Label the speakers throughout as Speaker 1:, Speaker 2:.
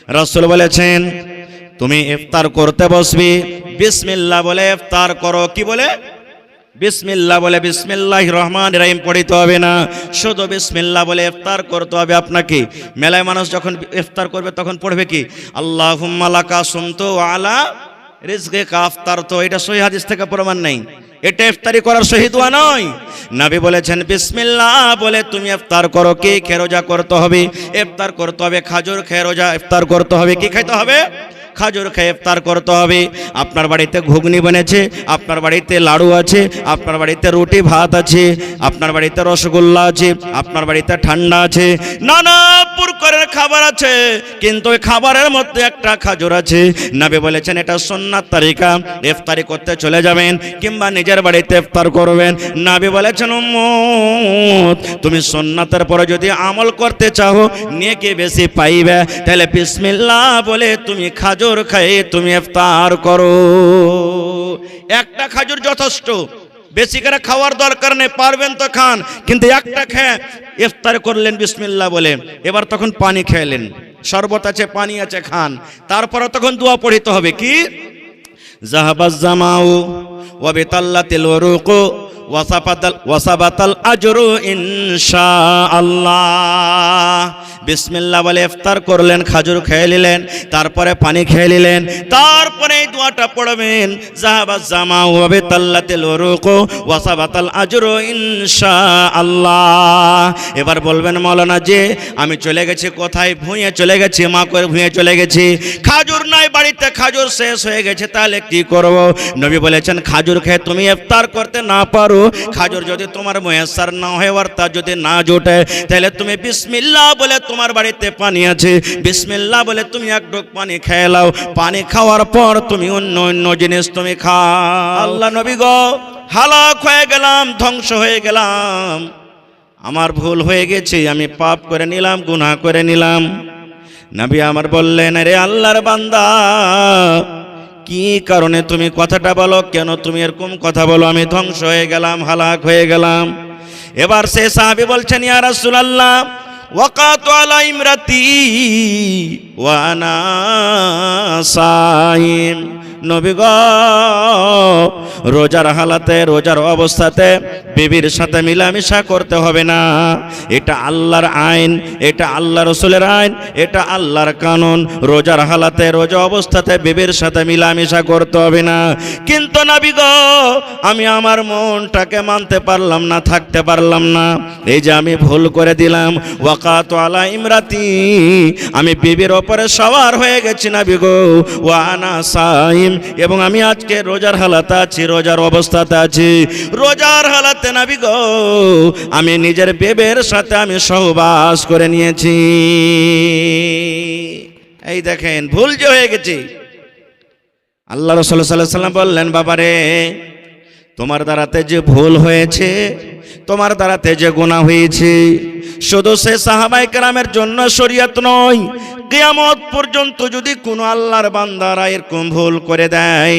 Speaker 1: রাসূল বলেছেন তুমি ইফতার করতে বসবি, বিসমিল্লাহ বলে ইফতার করো। কি বলে? বিসমিল্লাহ বলে, বিসমিল্লাহির রহমানির রহিম পড়িতে হবে না, শুধু বিসমিল্লাহ বলে ইফতার করতে হবে আপনাকে। মেলায় মানুষ যখন ইফতার করবে তখন পড়বে কি? আল্লাহুম্মা লাকা সুমতু ওয়া আলা রিজকিকা আফতারতু। এটা সহিহ হাদিস থেকে প্রমাণ নেই, এটা ইফতারি করার সহি দোয়া নয়। নবী বলেছেন বিসমিল্লাহ বলে তুমি ইফতার করো। কি খেয়ে রোজা করতে হবে? ইফতার করতে হবে খাজুর খেয়ে রোজা ইফতার করতে হবে। কি খাইতে হবে? খাজুর খেয়ে ইফতার করতে হবে। আপনার বাড়িতে ঘুগনি বনেছে, আপনার বাড়িতে লাড়ু আছে, আপনার বাড়িতে রুটি ভাত আছে, আপনার বাড়িতে রসগোল্লা আছে, আপনার বাড়িতে ঠান্ডা আছে, নানা প্রকারের খাবার আছে, কিন্তু ওই খাবারের মধ্যে একটা খাজুর আছে। নবী বলেছেন এটা সুন্নাত তরিকা, ইফতারি করতে চলে যাবেন কিংবা নিজের বাড়িতে ইফতার করবেন। নবী বলেছেন উম্মত তুমি সুন্নাতের পরে যদি আমল করতে চাও নেকি বেশি পাইবে, তাহলে বিসমিল্লাহ বলে তুমি খাজুর খাইয়ে তুমি ইফতার করো। একটা খাজুর যথেষ্ট, বেশি করে খাওয়ার দরকার নেই, পারবেন তো খান, কিন্তু একটা খেয়ে ইফতার করলেন বিসমিল্লাহ বলে। এবার তখন পানি খেলেন, শরবত আছে পানি আছে খান, তারপরে তখন দোয়া পড়িতে হবে। কি? জাহাবাজ জামাউ ওয়া বিতাল্লাতিল উরুকু ওয়াসাবাতাল আজরু ইনশাআল্লাহ। বিসমিল্লাহ বলে ইফতার করলেন, খাজুর খেয়ে নিলেন, তারপরে পানি খেয়ে নিলেন, তারপরে এই দোয়াটা পড়বেন জাহাবাজ জামাউ ওয়া বিতাল্লাতিল উরুকু ওয়াসাবাতাল আজরু ইনশাআল্লাহ। এবার বলবেন মাওলানা যে আমি চলে গেছি কোথায়? ভুঁয়ে চলে গেছি, মা করে ভুঁয়ে চলে গেছি, খাজুর নাই বাড়িতে, খাজুর শেষ হয়ে গেছে, তাহলে কি করব? নবী বলেছেন খাজুর খেয়ে তুমি ইফতার করতে না পারো, খাজুর যদি তোমার মুয়াসসার না হয় অর্থাৎ যদি না জোটে, তাহলে তুমি বিসমিল্লাহ বলে, তোমার বাড়িতে পানি আছে, বিসমিল্লাহ বলে তুমি এক ঢোক পানি খেয়ে নাও, পানি খাওয়ার পর তুমি অন্য অন্য জিনিস তুমি খাও। আল্লাহ নবী গো, হালাক হয়ে গেলাম, ধ্বংস হয়ে গেলাম, আমার ভুল হয়ে গেছে, আমি পাপ করে নিলাম, গুনাহ করে নিলাম। নবী আমার বললেন রে আল্লাহর বান্দা, কি কারণে তুমি কথাটা বলো? কেন তুমি এরকম কথা বলো? আমি ধ্বংস হয়ে গেলাম, হালাক হয়ে গেলাম। এবার সে সাহাবী বলছেন ইয়া রাসূলুল্লাহ ওয়াকাতু আলা ইমরাতি ওয়া আনা সাইম। নবী গো, রোজার হালাতে, রোজার অবস্থাতে বিবির সাথে মিলামিশা করতে হবে না, এটা আল্লাহর আইন, এটা আল্লাহ রসুলের আইন, এটা আল্লাহর কানুন। রোজার হালাতে, রোজা অবস্থাতে বিবির সাথে মিলামিশা করতে হবে না। কিন্তু নবী গো, আমি আমার মনটাকে মানতে পারলাম না, থাকতে পারলাম না, এই যে আমি ভুল করে দিলাম, ওয়াকাতু আলা ইমরাতি, আমি বিবির ওপরে সওয়ার হয়ে গেছি নবী গো, ওয়া আনা সাইম, এবং আমি আজকে রোজার হালাতে আছি, রোজার অবস্থাতে আছি। রোজার হালাতে নবী গো, আমি নিজের বেবের সাথে আমি সহবাস করে নিয়েছি। এই দেখেন ভুল যে হয়ে গেছে। আল্লাহ রাসূল সাল্লাল্লাহু আলাইহি ওয়াসাল্লাম বললেন বাবারে, তোমার দ্বারাতে যে ভুল হয়েছে, তোমার দ্বারাতে যে গুনাহ হয়েছে, শুধু সে সাহাবায়ে কেরামের জন্য শরীয়ত নয়, কিয়ামত পর্যন্ত যদি কোনো আল্লাহর বান্দারা এরকম ভুল করে দেয়,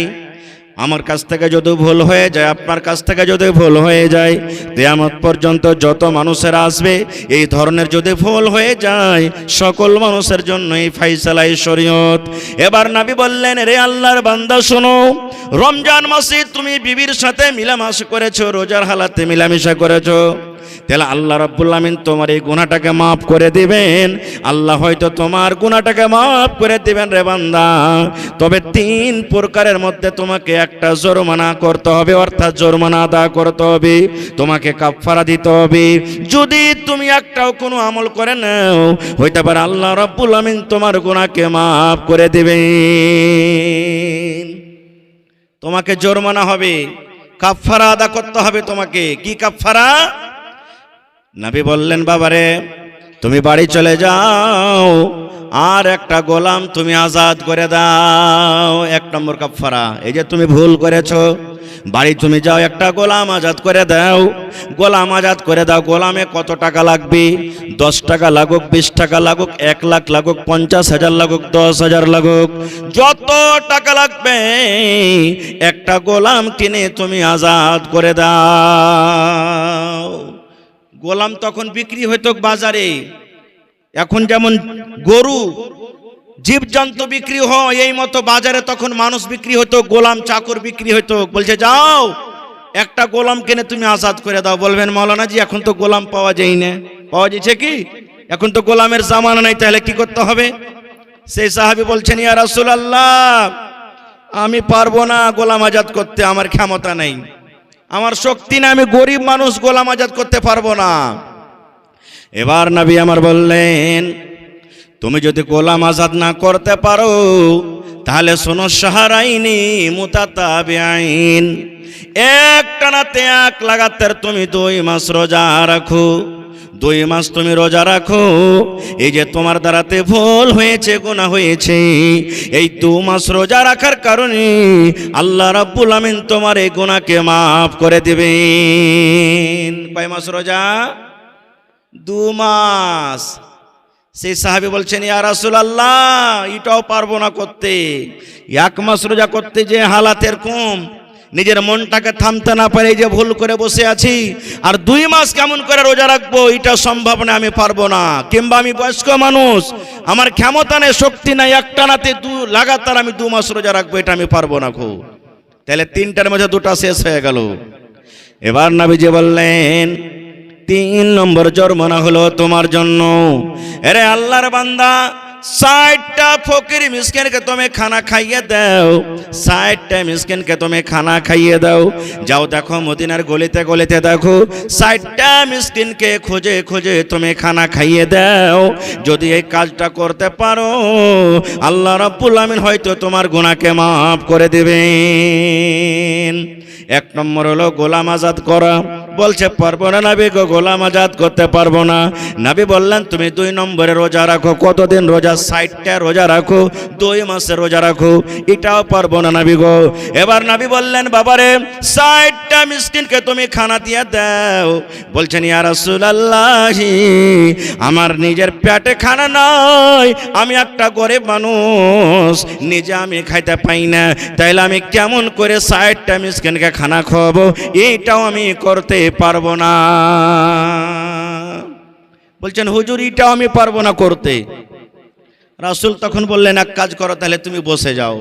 Speaker 1: আমার কাছ থেকে যদি ভুল হয়ে যায়, আপনার কাছ থেকে যদি ভুল হয়ে যায়, কিয়ামত পর্যন্ত যত মানুষের আসবে এই ধরনের যদি ভুল হয়ে যায়, সকল মানুষের জন্য এই ফায়সালা, এই শরীয়ত। এবার নবী বললেন রে আল্লাহর বান্দা শোনো, রমজান মাসে তুমি বিবির সাথে মিলামিশা করেছো, রোজার হালাতে মিলামিশা করেছো, তাহলে আল্লাহ রাব্বুল আমিন তোমার এই গুনাহটাকে মাফ করে দিবেন। আল্লাহ হয়তো তোমার গুনাহটাকে মাফ করে দিবেন রে বান্দা, তবে 3 প্রকারের মধ্যে তোমাকে একটা জরিমানা করতে হবে, অর্থাৎ জরিমানা আদা করতে হবে, তোমাকে কাফারা দিতে হবে। যদি তুমি একটাও কোনো আমল করে নাও, হইতে পারে আল্লাহ রাব্বুল আমিন তোমার গুনাহকে মাফ করে দিবেন। তোমাকে জরিমানা হবে, কাফারা আদা করতে হবে তোমাকে। কি কাফারা? নবী বললেন বাবারে, তুমি বাড়ি চলে যাও, আর একটা গোলাম তুমি আজাদ করে দাও। 1 নম্বর কাফারা। এই যে তুমি ভুল করেছো, বাড়ি তুমি যাও, একটা গোলাম আজাদ করে দাও। গোলাম আজাদ করে দাও। গোলামে কত টাকা লাগবে? 10 টাকা লাগুক, 20 টাকা লাগুক, 1 লাখ লাগুক, 50,000 লাগুক, 10,000 লাগুক, যত টাকা লাগবে একটা গোলাম কিনে তুমি আজাদ করে দাও। গোলাম তখন বিক্রি হইতো বাজারে, এখন যেমন গরু জীবজন্তু বিক্রি হয়, এই মতো বাজারে তখন মানুষ বিক্রি হতো, গোলাম চাকর বিক্রি হতো। বলছে যাও একটা গোলাম কিনে তুমি আজাদ করে দাও। বলবেন মাওলানা জি এখন তো গোলাম পাওয়া যায় না। পাওয়া যাচ্ছে কি? এখন তো গোলামের জামানা নাই, তাহলে কি করতে হবে? সেই সাহাবী বলছেন ইয়া রাসূলুল্লাহ আমি পারবো না গোলাম আজাদ করতে, আমার ক্ষমতা নেই, আমার শক্তি না, আমি গরিব মানুষ, গোলাম আজাদ করতে পারবো না। এবার নবী আমার বললেন তুমি যদি গোলাম আজাদ না করতে পারো তাহলে শোনো শাহরাইনি মুতাতাবিআইন, একটানাতে এক লাগাতার তুমি 2 মাস রোজা রাখো। 2 মাস তুমি রোজা রাখো, এই যে তোমার দ্বারাতে ভুল হয়েছে, গুনাহ হয়েছে, এই 2 মাস রোজা রাখার কারণে আল্লাহ রাব্বুল আমিন তোমার এই গুনাহকে মাফ করে দিবেন। কয় মাস রোজা? 2 মাস। সেই সাহাবী বলছেন ইয়া রাসূলুল্লাহ এটাও পারবো না করতে। 1 মাস রোজা করতে যে হালাতের কম, নিজের মনটাকে থামতে না পারে যে ভুল করে বসে আছি, আর 2 মাস কেমন করে রোজা রাখবো, এটা সম্ভব না, আমি পারবো না। কিংবা আমি বয়স্ক মানুষ, আমার ক্ষমতা নেই, শক্তি নাই, একটানাতে লাগাতার আমি 2 মাস রোজা রাখবো, এটা আমি পারবো না খুব। তাহলে 3টার মধ্যে 2টা শেষ হয়ে গেল। এবার নবীজি বললেন 3 নম্বর জরিমানা হলো তোমার জন্য। আরে আল্লাহর বান্দা 60টা ফকির মিসকিনকে তুমি খানা খাইয়ে দাও, 60টা মিসকিনকে তুমি খানা খাইয়ে দাও। যাও দেখো মদিনার গলিতে গলিতে দেখো 60টা মিসকিনকে খুঁজে খুঁজে তুমি খানা খাইয়ে দাও। যদি এই কাজটা করতে পারো আল্লাহ রাব্বুল আমিন হয়তো তোমার গুনাহকে মাফ করে দেবেন। 1 নম্বর হলো গোলাম আজাদ করা। বলছে পারবো না নবী গো, গোলাম আজাদ করতে পারবো না। নবী বললেন তুমি 2 নম্বরে রোজা রাখো। কতদিন রোজা? 60টা রোজা রাখো, 2 মাসের রোজা রাখো, এটাও পারবো না নবী গো। এবার নবী বললেন বাবারে 60টা মিসকিনকে তুমি খানা দিয়ে দাও। বলছেন ইয়া রাসূলুল্লাহ আমার নিজের পেটে খানা নাই, আমি একটা গরিব মানুষ, নিজে আমি খাইতে পাই না, তাইলে আমি কেমন করে 60টা মিসকিনকে খানা খাওয়াবো, এইটাও আমি করতে পারবো না। বলছেন হুজুর এটাও আমি পারবো না করতে। রাসূল তখন বললেন এক কাজ করো, তাহলে তুমি বসে যাও।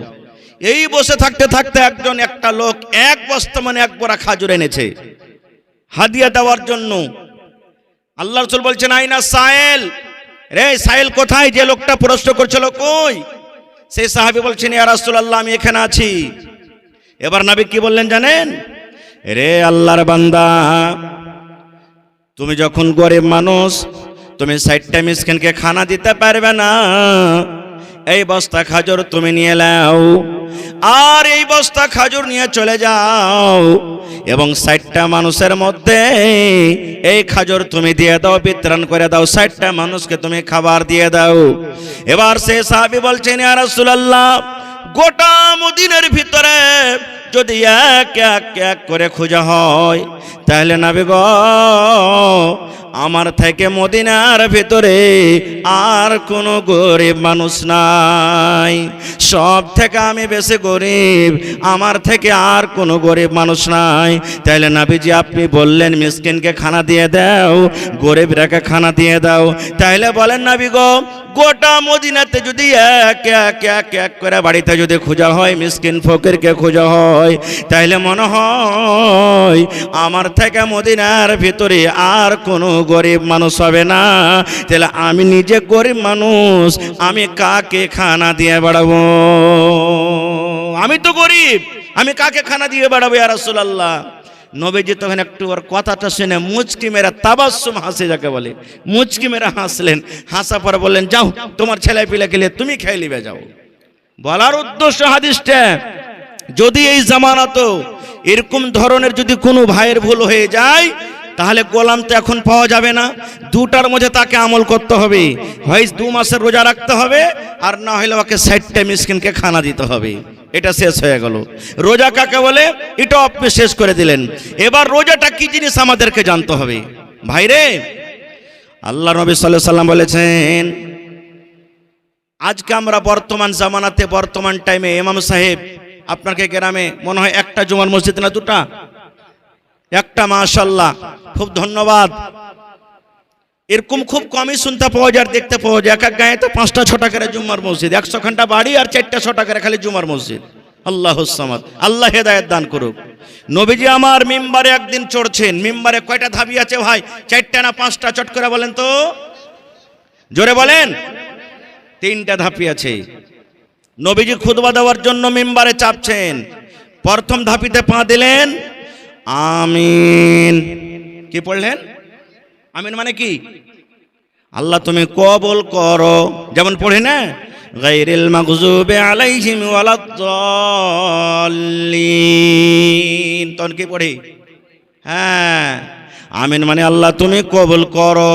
Speaker 1: এই বসে থাকতে থাকতে একটা লোক 1 বস্তা মানে 1 বোরা খাজুর এনেছে হাদিয়া দেওয়ার জন্য। আল্লাহ রাসূল বলছেন আইনা সাইল, রে সাইল কোথায়? যে লোকটা প্রশ্ন করছিল কই? সেই সাহাবী বলছেন ইয়া রাসূলুল্লাহ আমি এখানে আছি। এবার নবী কি বললেন জানেন? রে আল্লাহর বান্দা তুমি যখন গরিব মানুষ, তুমি 60টা মিসকিনকে খানা দিতে পারবে না, এই বস্তা খাজুর তুমি নিয়ে নাও, আর এই বস্তা খাজুর নিয়ে চলে যাও এবং 60টা মানুষের মধ্যে এই খাজুর তুমি দিয়ে দাও, বিতরণ করে দাও, 60টা মানুষকে তুমি খাবার দিয়ে দাও। এবার সেই সাহাবী বলছেন ইয়া রাসূলুল্লাহ গোটা মদিনার ভিতরে যদি এক এক এক করে খোঁজা হয় তাহলে নবী গো আমার থেকে মদিনার ভিতরে আর কোনো গরিব মানুষ নাই, সব থেকে আমি বেশি গরিব, আমার থেকে আর কোনো গরিব মানুষ নাই। তাইলে নবীজি আপনি বললেন মিসকিনকে খানা দিয়ে দাও, গরিবরাকে খানা দিয়ে দাও, তাইলে বলেন নবী গো গোটা মদিনাতে যদি এক এক এক এক করে বাড়িতে যদি খোঁজা হয়, মিসকিন ফকিরকে খোঁজা হয়, তাইলে মনে হয় আমার থেকে মদিনার ভিতরে আর কোনো গরিব মানুষ হবে না। তাহলে আমি নিজে গরিব মানুষ, আমি কাকে খানা দিয়ে বাড়াবো? আমি তো গরিব, আমি কাকে খানা দিয়ে বাড়াবো ইয়া রাসূলুল্লাহ? নবীজি তখন একটু ওর কথাটা শুনে মুচকি মেরা তাবাসসুম হাসি যাকে বলে, মুচকি মেরা হাসলেন। হাসা পরে বললেন যাও তোমার ছেলে পিলাকে নিয়ে তুমি খেয়ে নিবে যাও। বলার উদ্দেশ্য হাদিসটা যদি এই জামানাতো এরকম ধরনের যদি কোনো ভাইয়ের ভুল হয়ে যায় তাহলে গোলাম তো এখন পাওয়া যাবে না, 2টার মধ্যে তাকে আমল করতে হবে, হয় 2 মাসের রোজা রাখতে হবে আর না হলে ওকে 60টা মিসকিনকে খানা দিতে হবে। এটা শেষ হয়ে গেল। রোজা কাকে বলে এটা আপনি শেষ করে দিলেন। এবার রোজাটা কি জিনিস আমাদেরকে জানতে হবে ভাইরে। আল্লাহ নবী সাল্লাল্লাহু আলাইহি সাল্লাম বলেছেন আজকে আমরা বর্তমান জামানাতে বর্তমান টাইমে ইমাম সাহেব আপনাকে গ্রামে মনে হয় একটা জুমার মসজিদ না 2টা? একটা, মাশাআল্লাহ, খুব ধন্যবাদ। এরকম খুব কমই শুনতে পাওয়া যায় আর দেখতে পাওয়া যায়। এক এক গায়ে তো 5টা 6টা করে জুম্মার মসজিদ, 100খানটা বাড়ি আর 4টা 6টা করে খালি জুম্মার মসজিদ। আল্লাহুস সামাদ, আল্লাহ হেদায়েত দান করুক। নবীজি আমার মিম্বারে একদিন চড়ছেন। মিম্বারে কয়টা ধাপি আছে ভাই? 4টা না 5টা? চট করে বলেন তো, জোরে বলেন। 3টা ধাপি আছে। নবীজি খুতবা দেওয়ার জন্য মিম্বারে চাপছেন। প্রথম ধাপিতে পা দিলেন, আমিন। কি পড়লেন? আমিন মানে কি? আল্লাহ তুমি কবুল করো। যেমন পড়ি না, গায়রিল মাগযুবি আলাইহিম ওয়ালাদ-দাল্লিন, তখন কি পড়ি? হ্যাঁ, আমিন মানে আল্লাহ তুমি কবুল করো।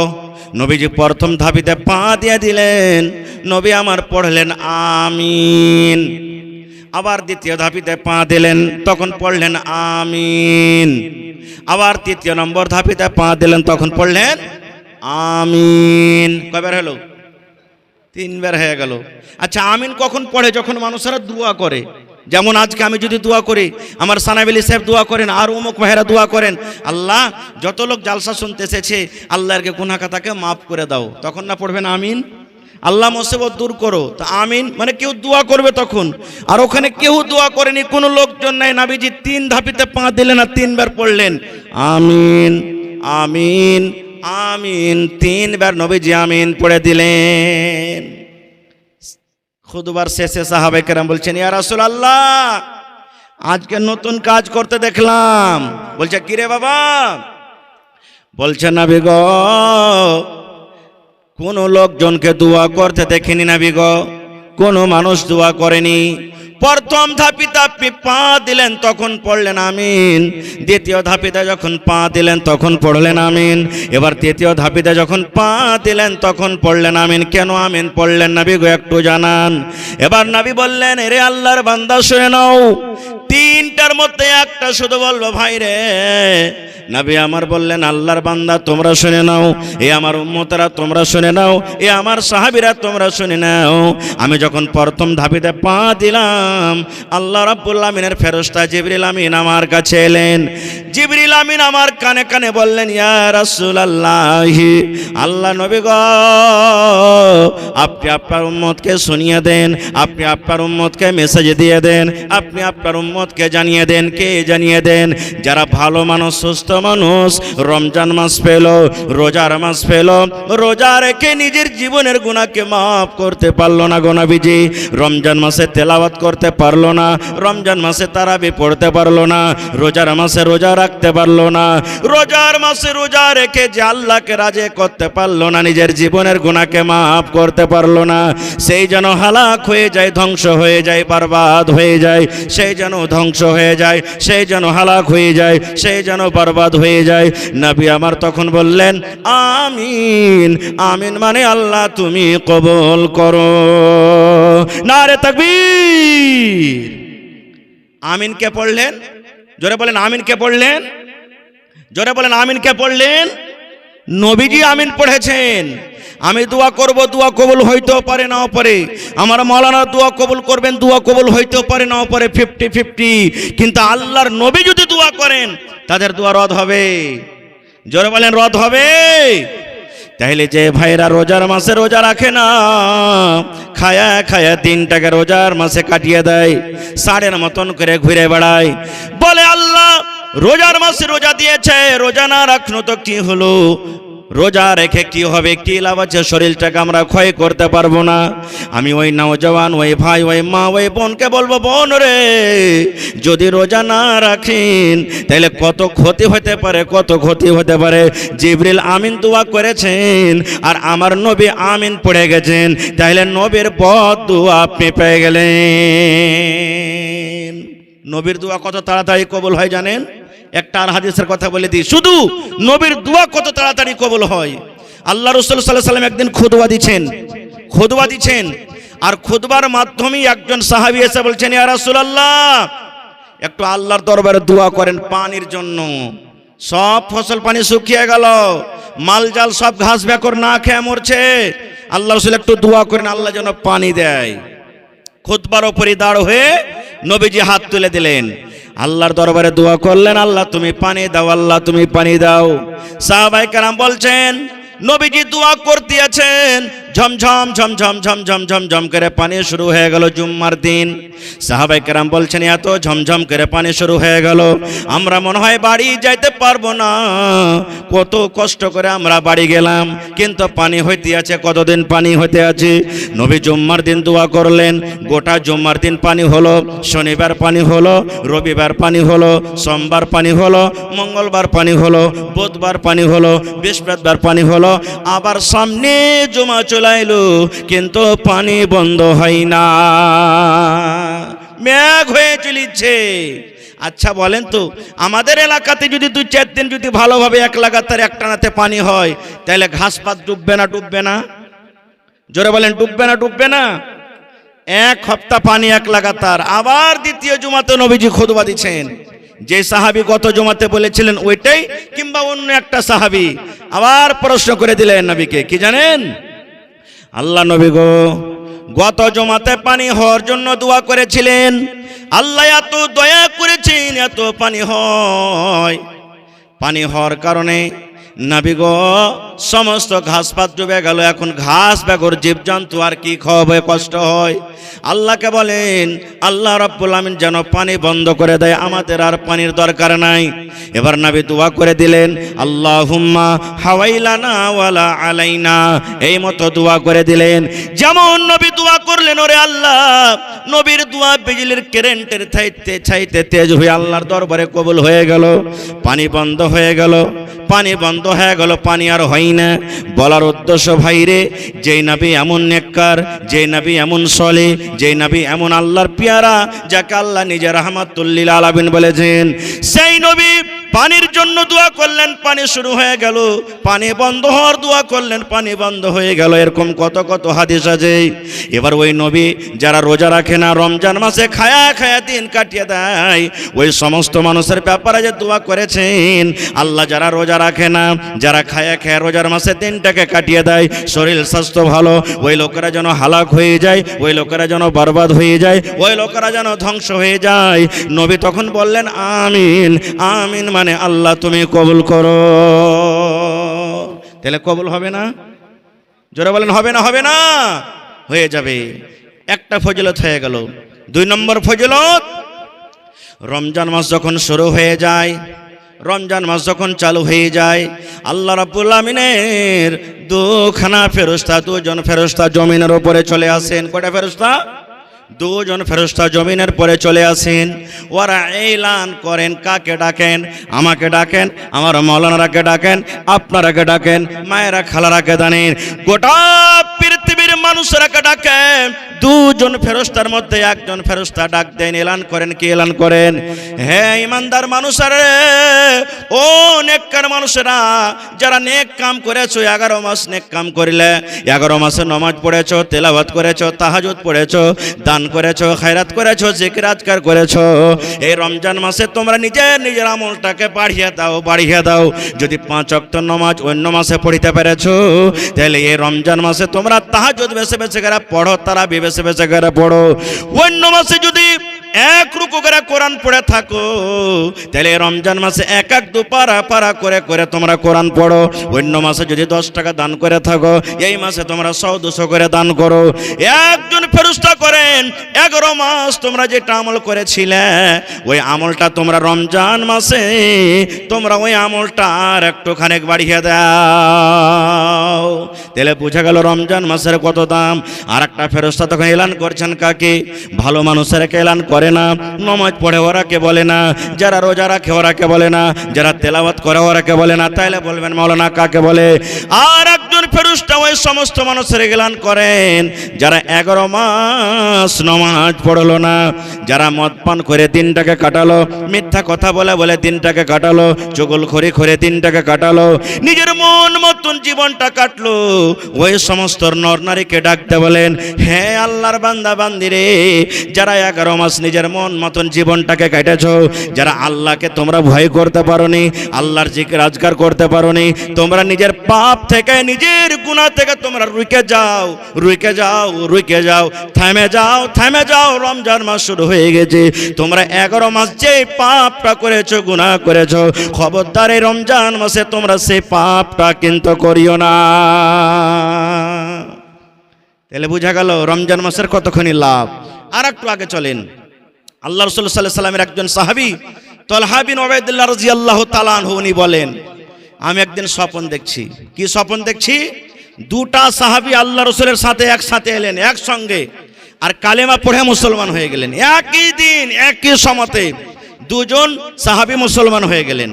Speaker 1: নবীজি প্রথম ধাপিতে পা দিয়ে দিলেন, নবী আমার পড়লেন আমিন। আবার দ্বিতীয় ধাপিতে পা দিলেন, তখন পড়লেন আমিন। আবার 3 নম্বর ধাপিতে পা দিলেন, তখন পড়লেন আমিন। কয়বার হলো? 3বার হয়ে গেল। আচ্ছা, আমিন কখন পড়ে? যখন মানুষেরা দোয়া করে। যেমন আজকে আমি যদি দোয়া করি, আমার সানাবিলি সাহেব দোয়া করেন, আর অমুক ভাইয়েরা দোয়া করেন, আল্লাহ যত লোক জালসা শুনতে এসেছে আল্লাহকে গুনাহ খাতাকে মাফ করে দাও, তখন না পড়বেন আমিন? আল্লাহ মুসিবত দূর করো, তা আমিন মানে কেউ দোয়া করবে তখন। আর ওখানে কেউ দোয়া করেনি, কোনো লোকজন নাই। নবীজি 3 ধাপিতে পা দিলেন আর 3বার পড়লেন আমিন আমিন আমিন। 3বার নবীজি আমিন পড়ে দিলেন। খুতবার শেষে সাহাবায়ে কেরাম বলছেন, ইয়া রাসূলুল্লাহ, আজকে নতুন কাজ করতে দেখলাম। বলছে, কি রে বাবা? বলছে, নবী গো, কোন লোকজনকে দোয়া করতে দেখিনি নবী গো, কোন মানুষ দোয়া করেনি। প্রথম ধাপিতে আপনি পা দিলেন, তখন পড়লেন আমিন। দ্বিতীয় ধাপিতে যখন পা দিলেন, তখন পড়লেন আমিন। এবার তৃতীয় ধাপিতে যখন পা দিলেন, তখন পড়লেন আমিন। কেন আমিন পড়লেন নবী গো, একটু জানান। এবার নবী বললেন, এরে আল্লাহর বান্দা শুনে নাও, 3টার মধ্যে একটা শুধু বলবো ভাই রে। নবী আমার বললেন, আল্লাহর বান্দা তোমরা শুনে নাও, এ আমার উম্মতেরা তোমরা শুনে নাও, এ আমার সাহাবীরা তোমরা শুনে নাও। আমি যখন প্রথম ধাপিতে পা দিলাম, আল্লাহ রাব্বুল আমিনের ফেরেশতা জিবরিল আমিন আমার কাছে এলেন। জিবরিল আমিন আমার কানে কানে বললেন, ইয়া রাসূলুল্লাহ, আল্লাহ নবী গো, আপনি আপনার উম্মতকে শুনিয়ে দেন, আপনি আপনার উম্মতকে মেসেজ দিয়ে দেন, আপনি আপনার উম্মতকে জানিয়ে দেন। কে জানিয়ে দেন? যারা ভালো মানুষ, সুস্থ মানুষ, রমজান মাস পেল, রোজার মাস পেল, রোজা রেখে নিজের জীবনের গুনাহকে মাফ করতে পারলো না গো নবীজি। রমজান মাসে তেলাওয়াত করতে পারলো না, রমজান মাসে তারাবি পড়তে পারলো না, রোজার মাসে রোজা রাখতে পারলো না, রোজার মাসে রোজা রেখে যে আল্লাহকে রাজি করতে পারলো না, নিজের জীবনের গুনাহকে মাফ করতে পারলো না, সেই যেন হালাক হয়ে যায়, ধ্বংস হয়ে যায়, বরবাদ হয়ে যায়। সেই যেন ধ্বংস হয়ে যায়, সেই যেন হালাক হয়ে যায়, সেই যেন বরবাদ হয়ে যায়। নবী আমার তখন বললেন আমিন। আমিন মানে আল্লাহ তুমি কবুল করো। নারে তাকবীর। আমিন কে পড়লেন? জোরে বলেন, আমিন কে পড়লেন? জোরে বলেন, আমিন কে পড়লেন? নবীজি আমিন পড়েছেন। আমি দোয়া করব, দোয়া কবুল হইতেও পারে নাও পারে। আমার মাওলানা দোয়া কবুল করবেন, দোয়া কবুল হইতেও পারে নাও পারে, 50-50। কিন্তু আল্লাহর নবী যদি দোয়া করেন, তাদের দোয়া রদ হবে। জোরে বলেন, রদ হবে। তাইলে যে ভাইরা রোজার মাসে রোজা রাখে না, খায়া খায়া দিনটাকে রোজার মাসে কাটিয়ে দেয়, সাড়ের মতন করে ঘুরে বেড়ায়, বলে আল্লাহ রোজার মাসে রোজা দিয়েছে, রোজা না রাখনো তো কি হলো, রোজা রেখে কি হবে, কি লাভ আছে, শরীরটাকে আমরা ক্ষয় করতে পারবো না। আমি ওই নওজওয়ান, ওই ভাই, ওই মা, ওই বোনকে বলবো, বোন রে, যদি রোজা না রাখেন তাহলে কত ক্ষতি হতে পারে, কত ক্ষতি হতে পারে। জিবরিল আমিন দোয়া করেছেন আর আমার নবী আমিন পড়ে গেছেন, তাহলে নবীর বদদুয়া আপনি পেয়ে গেলেন। নবীর দোয়া কত তাড়াতাড়ি কবুল হয় জানেন? একটা আর হাদিসের কথা বলে দিই, শুধু নবীর দোয়া কত তাড়াতাড়ি কবুল হয়। আল্লাহ রাসূল সাল্লাল্লাহু আলাইহি ওয়াসাল্লাম একদিন খুতবা দিচ্ছেন, আর খুতবার মাধ্যমেই একজন সাহাবী এসে বলছেন, ইয়া রাসূলুল্লাহ, একটু আল্লাহর দরবারে দোয়া করেন পানির জন্য। সব ফসল পানি শুকিয়ে গেল, মালজাল সব ঘাস বেকর না খেয়ে মরছে, আল্লাহ রাসূল একটু দোয়া করেন আল্লাহ যেন পানি দেয়। খুতবার উপরে দাঁড় হয়ে নবীজি হাত তুলে দিলেন, আল্লাহর দরবারে দোয়া করলেন, আল্লাহ তুমি পানি দাও, আল্লাহ তুমি পানি দাও। সাহাবায়ে কেরাম বলছেন, নবীজি দোয়া করতে আছেন, ঝমঝম ঝমঝম ঝমঝম ঝমঝম করে পানি শুরু হয়ে গেল জুম্মার দিন। সাহাবায়ে কেরাম বলছেন এত ঝমঝম করে পানি শুরু হয়ে গেল, আমরা মনে হয় বাড়ি যাইতে পারবো না, কত কষ্ট করে আমরা বাড়ি গেলাম, কিন্তু পানি হইতে আছে, কতদিন পানি হইতে আছে। নবী জুম্মার দিন দোয়া করলেন, গোটা জুম্মার দিন পানি হলো, শনিবার পানি হলো, রবিবার পানি হলো, সোমবার পানি হলো, মঙ্গলবার পানি হলো, বুধবার পানি হলো, বৃহস্পতিবার পানি হলো, আবার সামনে জমা চলে এলো, কিন্তু পানি বন্ধ হয় না, মেঘ হয়ে চলিছে। আচ্ছা বলেন তো, আমাদের এলাকাতে যদি 2-4 দিন যদি ভালোভাবে এক লাগাতার একটানাতে পানি হয়, তাহলে ঘাস পাত ডুববে না? ডুববে না? জোরে বলেন, ডুববে না? ডুববে না? এক সপ্তাহ পানি এক লাগাতার। আবার দ্বিতীয় জুমাতে নবীজি খুতবা দিচ্ছেন, যে সাহাবী গত জুমাতে বলেছিলেন ওইটাই, কিংবা অন্য একটা সাহাবী আবার প্রশ্ন করে দিলেন নবীকে, কি জানেন? আল্লাহ নবী গো, গত জমাতে পানি হওয়ার জন্য দোয়া করেছিলেন, আল্লাহ এত দয়া করেছেন, এত পানি হয়, পানি হওয়ার কারণে নবী গো সমস্ত ঘাস পাত ডুবে গেল, এখন ঘাস বেগর জীবজন্তু আর কি খাওয়াবে, কষ্ট হয়। আল্লাহকে বলেন আল্লাহ রাব্বুল আমিন যেন পানি বন্ধ করে দেয়, আমাদের আর পানির দরকার নাই। এবার নবী দোয়া করে দিলেন, আল্লাহুম্মা হাওয়াইলানা ওয়ালা আলাইনা, এই মতো দোয়া করে দিলেন। যেমন নবী দোয়া করলেন, ওরে আল্লাহ, নবীর দোয়া বিজলির কারেন্টের চাইতে চাইতে তেজ হয়ে আল্লাহর দরবারে কবুল হয়ে গেল, পানি বন্ধ হয়ে গেল। পানি বন্ধ হয়ে গেল, পানি আর হয় না। বলার উদ্দেশ্য ভাইরে, যেই নবী এমন নেককার, যেই নবী এমন সলে, যেই নবী এমন আল্লাহর পেয়ারা, যাকে আল্লাহ নিজে রাহমাতুল লিল আলামিন বলেছেন, সেই নবী পানির জন্য দোয়া করলেন, পানি শুরু হয়ে গেল, পানি বন্ধ হওয়ার দোয়া করলেন, পানি বন্ধ হয়ে গেল। এরকম কত কত হাদিস আছে। এবার ওই নবী যারা রোজা রাখে না, রমজান মাসে খায়া খায়া দিন কাটিয়ে দেয়, ওই সমস্ত মানুষের ব্যাপারে যে দোয়া করেছেন, আল্লাহ যারা রোজা রাখে না, যারা খায়া খায়া রোজার মাসে দিনটাকে কাটিয়ে দেয়, শরীর স্বাস্থ্য ভালো, ওই লোকেরা যেন হালাক হয়ে যায়, ওই লোকেরা যেন বরবাদ হয়ে যায়, ওই লোকেরা যেন ধ্বংস হয়ে যায়। নবী তখন বললেন আমিন, আমিন মানে আল্লাহ তুমি কবুল করো। তাহলে কবুল হবে না? জোরে বলেন, হবে না? হবে না? হয়ে যাবে। একটা ফজিলত হয়ে গেল। 2 নম্বর ফজিলত, রমজান মাস যখন শুরু হয়ে যায়, রমজান মাস যখন চালু হয়ে যায়, আল্লাহ রাব্বুল আমিনের দুখানা ফেরেশতা, 2 জন ফেরেশতা জমিনের উপরে চলে আসেন। কয়টা ফেরেশতা? 2 জন ফেরেশতা জমিনের পরে চলে আসেন। ওরা এলান করেন, কাকে ডাকেন? আমাকে ডাকেন, আমার মাওলানারাকে ডাকেন, আপনারাকে ডাকেন, মায়েরা খালারাকে ডাকেন, গোটা পৃথিবীর মানুষরাকে ডাকেন। 2 জন ফেরেশতার মধ্যে 1 জন ফেরেশতা ডাক দেন, এলান করেন। কি এলান করেন? হে ইমানদার মানুষেরা, ও নেককার মানুষেরা, যারা নেক কাম করেছো, 11 মাস নেক কাম করিলে, 11 মাসে নামাজ পড়েছো, তেলাওয়াত করেছো, তাহাজ্জুদ পড়েছো, দান করেছো, খায়রাত করেছো, জিকির আজকার করেছো, এই রমজান মাসে তোমরা নিজের আমলটাকে বাড়িয়ে দাও, বাড়িয়ে দাও। যদি 5 ওয়াক্ত নামাজ অন্য মাসে পড়িতে পেরেছো, তাহলে এই রমজান মাসে তোমরা তাহাজ্জুদ বেশি বেশি করে পড়ো, তারাবি বেশি বেশি করে পড়ো। অন্য মাসে যদি 1 রুকু করে কোরআন পড়ে থাকো, তাহলে রমজান মাসে 1-2 পারা পারা করে করে তোমরা কোরআন পড়ো। অন্য মাসে যদি 10 টাকা দান করে থাকো, এই মাসে তোমরা 100-200 করে দান করো। একজন ফেরেশতা করেন 11 মাস তোমরা যেটা আমল করেছিলে, ওই আমলটা তোমরা রমজান মাসে তোমরা ওই আমলটা আর একটুখানি বাড়িয়ে দাও। তাহলে বুঝা গেল রমজান মাসের কত দাম। আর একটা ফেরেশতা তখন এলান করছেন, কাকে? ভালো মানুষেরকে এলান করে না, নামাজ পড়ে ওরাকে বলে না, যারা রোজা রাখে ওরাকে বলে না, যারা তেলাওয়াত করে ওরাকে বলে না। তাইলে বলবেন মাওলানা কাকে বলে? আর একজন ফেরেশতা ওই সমস্ত মানুষের এলান করেন যারা 11 মাস নামাজ পড়লো না, যারা মদ পান করে দিনটাকে কাটালো, মিথ্যা কথা বলে বলে দিনটাকে কাটালো, চুগলখড়ি করে দিনটাকে কাটালো, নিজের মন মতন জীবনটা কাটলো, ওই সমস্ত নর নারীকে ডাকতে বলেন, হে আল্লাহর বান্দা বান্দিরে, যারা 11 মাস নিজের মন মতন জীবনটাকে কেটেছো, যারা আল্লাহকে তোমরা ভয় করতে পারোনি, আল্লাহর জিকির আজকার করতে পারোনি, তোমরা নিজের পাপ থেকে নিজের গুনাহ থেকে তোমরা রুকে যাও, রুকে যাও, রুকে যাও, থেমে যাও, থেমে যাও। রমজান মাস শুরু হয়ে গেছে, তোমরা 11 মাস যে পাপটা করেছো, গুনাহ করেছো, খবরদার এই রমজান মাসে তোমরা সেই পাপটা কিন্তু করিও না। তাহলে বুঝা গেল রমজান মাসের কতখানি লাভ। আর একটু আগে চলেন, আল্লাহ রাসূল সাল্লাল্লাহু আলাইহি সাল্লামের একজন সাহাবী তালহা বিন উবাইদুল্লাহ রাদিয়াল্লাহু তাআলা আনহু উনি বলেন, আমি একদিন স্বপ্ন দেখছি। কি স্বপ্ন দেখছি? দুটা সাহাবী আল্লাহ রাসূলের সাথে একসাথে এলেন একসঙ্গে, আর কালেমা পড়ে মুসলমান হয়ে গেলেন। একই দিন একই সময়তে দুজন সাহাবী মুসলমান হয়ে গেলেন।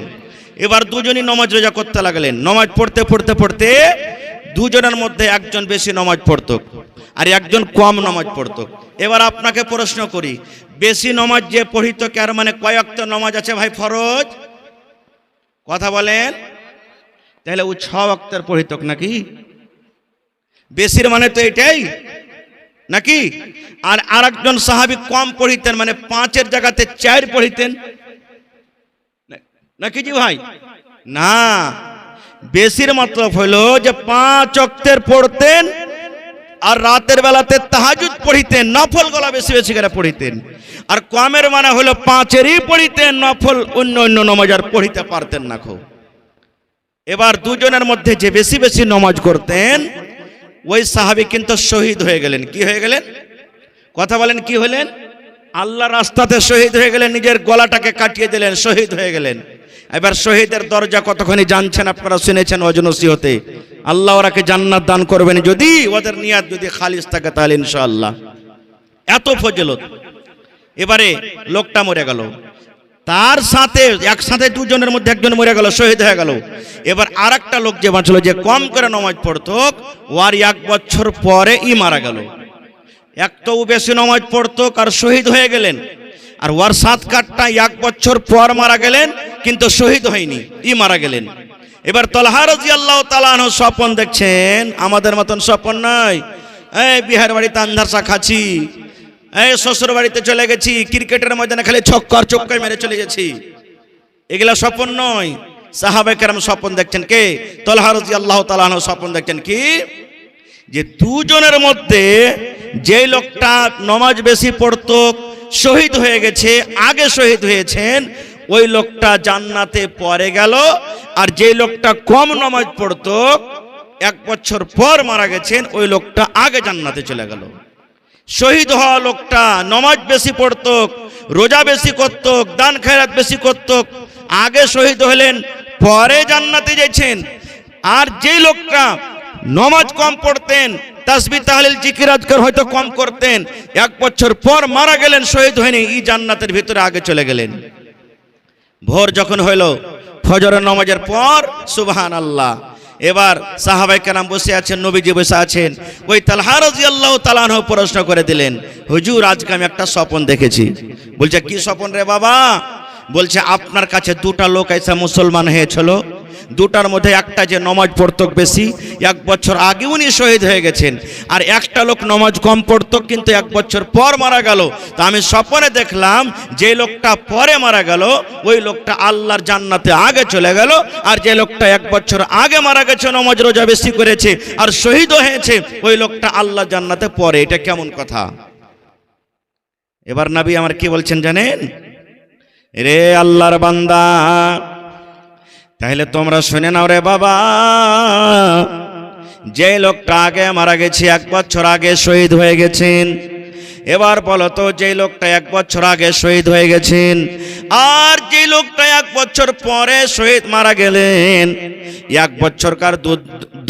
Speaker 1: এবার দুজনই নামাজ রোজা করতে লাগলেন। নামাজ পড়তে পড়তে পড়তে দুজনের মধ্যে একজন বেশি নামাজ পড়তো আর একজন কম নামাজ পড়তো। এবার আপনাকে প্রশ্ন করি, বেশি নামাজ যে পড়িত কার মানে কয় ওয়াক্ত নামাজ আছে ভাই ফরজ? কথা বলেন। তাহলে ও 6 ওয়াক্তের পড়িত নাকি? বেশির মানে তো এটাই নাকি? আর আরেকজন সাহাবী কম পড়িতেন, মানে 5-এর জায়গাতে 4 পড়িতেন নাকি জি ভাই? না, বেশির মতলব হলো যে 5 ওয়াক্তের পড়তেন আর রাতের বেলাতে তাহাজ্জুদ পড়িতেন, নফল গলা বেশি বেশি করে পড়িতেন। আর কমের মানে হলো 5-এরই পড়িতেন, নফল অন্য অন্য নামাজ আর পড়িতে পারতেন না খুব। এবার দুজনের মধ্যে যে বেশি বেশি নামাজ করতেন ওই সাহাবী কিন্তু শহীদ হয়ে গেলেন। কি হয়ে গেলেন? কথা বলেন, কি হলেন? আল্লাহর রাস্তাতে শহীদ হয়ে গেলেন, নিজের গলাটাকে কাটিয়ে দিলেন, শহীদ হয়ে গেলেন। এবার শহীদের দরজা কতখানি জানছেন আপনারা, শুনেছেন ওয়াজনসিহতে। আল্লাহ ওরাকে জান্নাত দান করবেন যদি ওদের নিয়াত যদি খালিস থাকে, তাহলে ইনশাআল্লাহ। এত ফজিলত। এবারে লোকটা মরে গেল, তার সাথে একসাথে দুজনের মধ্যে একজন মরে গেল, শহীদ হয়ে গেল। এবার আর একটা লোক যে বাঁচলো, যে কম করে নামাজ পড়তো, ওর 1 বছর পরে মারা গেল। এক তো বেশি নামাজ পড়তো আর শহীদ হয়ে গেলেন, আর ওর 7 কাটটা 1 বছর পর মারা গেলেন, কিন্তু শহীদ হয়নি, মারা গেলেন। এবার তালহা রাদিয়াল্লাহু তাআলা আনহু স্বপ্ন দেখছেন, আমাদের মতন স্বপ্ন নয়, এই বিহার বাড়িতে আন্ধারসা খাচ্ছি, এই শ্বশুর বাড়িতে চলে গেছি, ক্রিকেটের ময়দানে খালি ছক্কা আর চক্কা মেরে চলে গেছি, এগুলা স্বপ্ন নয়। সাহাবায়ে কেরাম স্বপ্ন দেখছেন। কে? তালহা রাদিয়াল্লাহু তাআলা আনহু স্বপ্ন দেখছেন কি, যে দুজনের মধ্যে যে লোকটা নামাজ বেশি পড়তো শহীদ হয়ে গেছে, আগে শহীদ হয়েছেন, ওই লোকটা জান্নাতে পরে গেল। আর যে লোকটা কম নামাজ পড়তো 1 বছর পর মারা গেছেন, ওই লোকটা আগে জান্নাতে চলে গেল। শহীদ হওয়া লোকটা নামাজ বেশি পড়তো, রোজা বেশি করতো, দান খয়রাত বেশি করতো, আগে শহীদ হলেন, পরে জান্নাতে যাচ্ছেন। আর যে লোকটা নামাজ কম পড়তেন, তাসবিহ তাহলিল জিকির আজকার হয়তো কম করতেন, 1 বছর পর মারা গেলেন, শহীদ হয়নি, এই জান্নাতের ভিতরে আগে চলে গেলেন। ভোর যখন হইল, ফজরের নামাজের পর, সুবহানাল্লাহ, এবার সাহাবায়ে কেরাম বসে আছেন, নবীজি বসে আছেন। ওই তালহা রাদিয়াল্লাহু তাআলা আনহু প্রশ্ন করে দিলেন, হুজুর আজকে আমি একটা স্বপ্ন দেখেছি। বলছে কি স্বপ্ন রে বাবা? বলছে আপনার কাছে 2টা লোক এসে মুসলমান হয়েছিল, 2টার মধ্যে একটা যে নামাজ পড়তো বেশি, 1 বছর আগে উনি শহীদ হয়ে গেছেন, আর একটা লোক নামাজ কম পড়তো কিন্তু 1 বছর পর মারা গেল। তো আমি স্বপ্নে দেখলাম যে লোকটা পরে মারা গেল ওই লোকটা আল্লাহর জান্নাতে আগে চলে গেল, আর যে লোকটা 1 বছর আগে মারা গেছে, নামাজ রোজা বেশি করেছে আর শহীদ হয়েছে, ওই লোকটা আল্লাহর জান্নাতে পরে। এটা কেমন কথা? এবার নবী আমার কি বলছেন জানেন? রে আল্লাহর বান্দা, তাহলে তোমরা শুনে নাও রে বাবা, যে লোকটা আগে মারা গেছে, 1 বছর আগে শহীদ হয়ে গেছেন, এবার বলো তো যে লোকটা 1 বছর আগে শহীদ হয়ে গেছেন আর যে লোকটা 1 বছর পরে শহীদ মারা গেলেন, 1 বছরকার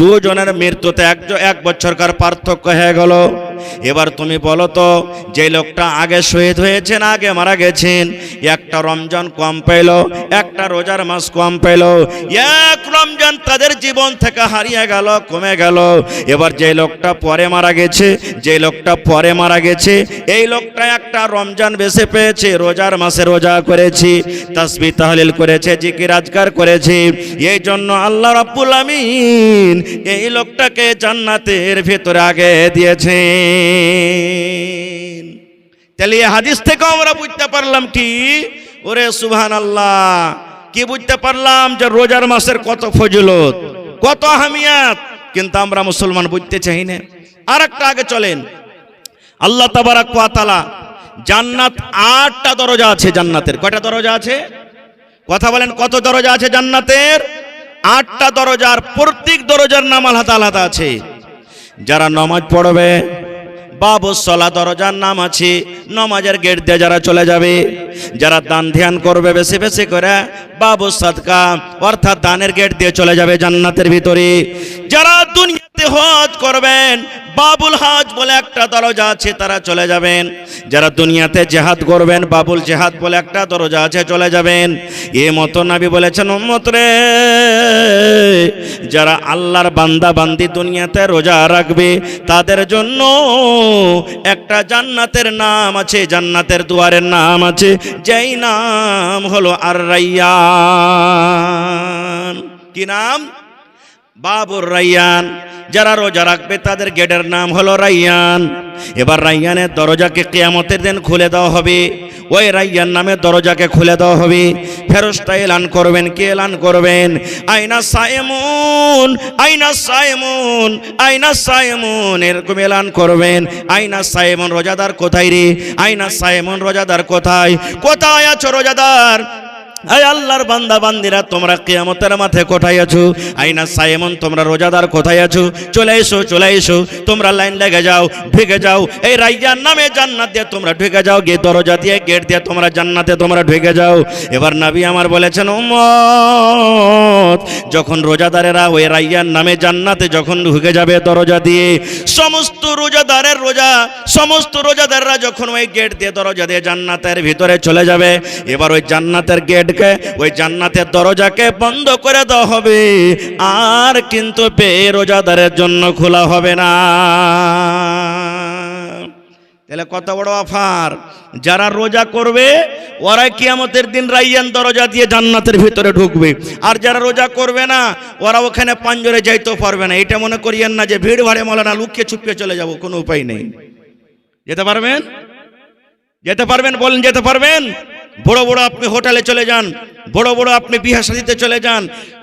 Speaker 1: দুজনের মৃত্যুতে 1 বছরকার পার্থক্য হয়ে গেল। এবার তুমি বলো তো যে লোকটা আগে শহীদ হয়েছেন, আগে মারা গেছেন, একটা রমজান কম পেল, একটা রোজার মাস কম পেল, 1 রমজান তাদের জীবন থেকে হারিয়ে গেল, কমে গেল। এবার যে লোকটা পরে মারা গেছে, যে লোকটা পরে মারা গেছে, এই লোকটা একটা রমজান বেশি পেয়েছে, রোজার মাসে রোজা করেছি, তাসবিহ তাহলিল করেছে, জিকির আজকার করেছি, এই জন্য আল্লাহ রাব্বুল আমিন এই লোকটাকে জান্নাতের ভিতরে আগে দিয়েছেন। তাহলে এই হাদিস থেকে আমরা বুঝতে পারলাম কি, ওরে সুবহানাল্লাহ, কি বুঝতে পারলাম যে রোজার মাসের কত ফজিলত, কত আহমিয়াত, কিন্তু আমরা মুসলমান বুঝতে চাই না। আর একটা আগে চলেন, আল্লাহ তাবারাক ওয়া তাআলা জান্নাত 8টা দরজা আছে জান্নাতের। কয়টা দরজা আছে? কথা বলেন, কত দরজা আছে জান্নাতের? 8টা দরজার, প্রত্যেক দরজার নাম আলাদা আলাদা আছে। যারা নামাজ পড়বে, বাবুস সালাত দরজার নাম আছে, নামাজের গেট দিয়ে যারা চলে যাবে। যারা দান ধ্যান করবে বেশি বেশি করে, বাবুস সাদকা অর্থাৎ দানের গেট দিয়ে চলে যাবে জান্নাতের ভিতরে। যারা দুনিয়াতে হজ করবেন, বাবুল হজ বলে একটা দরজা আছে, তারা চলে যাবেন। যারা দুনিয়াতে জিহাদ করবেন, বাবুল জিহাদ বলে একটা দরজা আছে, চলে যাবেন। এই মতো নবী বলেছেন, উম্মত রে, যারা আল্লাহর বান্দা বান্দি দুনিয়াতে রোজা রাখবে, তাদের জন্য একটা জান্নাতের নাম আছে, জান্নাতের দুয়ারের নাম আছে, যেই নাম হলো আর রায়্যান। কি নাম? বাবুর রায়্যান। যারা রোজা রাখবে তাদের গেটের নাম হলো রায়্যান। এবার রায়্যানের দরজাকে কিয়ামতের দিন খুলে দেওয়া হবে। ওই রায়্যান নামের দরজাকে খুলে দেওয়া হবে। ফেরেশতা এলান করবেন। কে এলান করবেন? আইনা সায়েমুন, আইনা সায়েমুন, আইনা সায়েমুন, এরকম এলান করবেন। আইনা সায়েমুন, রোজাদার কোথায় রে? আইনা সায়েমুন, রোজাদার কোথায়? কোথায় আছো রোজাদার? আয় আল্লাহর বান্দা বান্দিরা, তোমরা কিয়ামতের মাঠে কোথায় আছো? আইনা সায়েমুন, তোমরা রোজাদার কোথায় আছো? চলে এসো, চলে এসো, তোমরা লাইন লেগে যাও, ঢুকে যাও। এই রায়্যান নামে জান্নাত দিয়ে তোমরা ঢুকে যাও, গিয়ে দরজা দিয়ে গেট দিয়ে তোমরা জান্নাতে তোমরা ঢুকে যাও। এবার নবী আমার বলেছেন, উম্মত, যখন রোজাদারেরা ওই রায়্যান নামে জান্নাতে যখন ঢুকে যাবে দরজা দিয়ে, সমস্ত রোজাদারের রোজা, সমস্ত রোজাদাররা যখন ওই গেট দিয়ে দরজা দিয়ে জান্নাতের ভিতরে চলে যাবে, এবার ওই জান্নাতের গেট, ওই জান্নাতের দরজাকে বন্ধ করে দেওয়া হবে, আর কিন্তু বেরোজাদারের জন্য খোলা হবে না। তাহলে কত বড় অফার! যারা রোজা করবে ওরা কিয়ামতের দিন রায়্যান দরজা দিয়ে জান্নাতের ভিতরে ঢুকবে, আর যারা রোজা করবে না ওরা ওখানে পাঞ্জরে যাইতেও পারবে না। এটা মনে করিয়েন না যে ভিড় ভাড়ে মৌলানা লুকিয়ে চুপিয়ে চলে যাব, কোনো উপায় নেই। যেতে পারবেন? যেতে পারবেন? বলেন, যেতে পারবেন? বড় বড় আপনি হোটেলে চলে যান, বড় বড় আপনি বিয়ে শাদীতে চলে যান,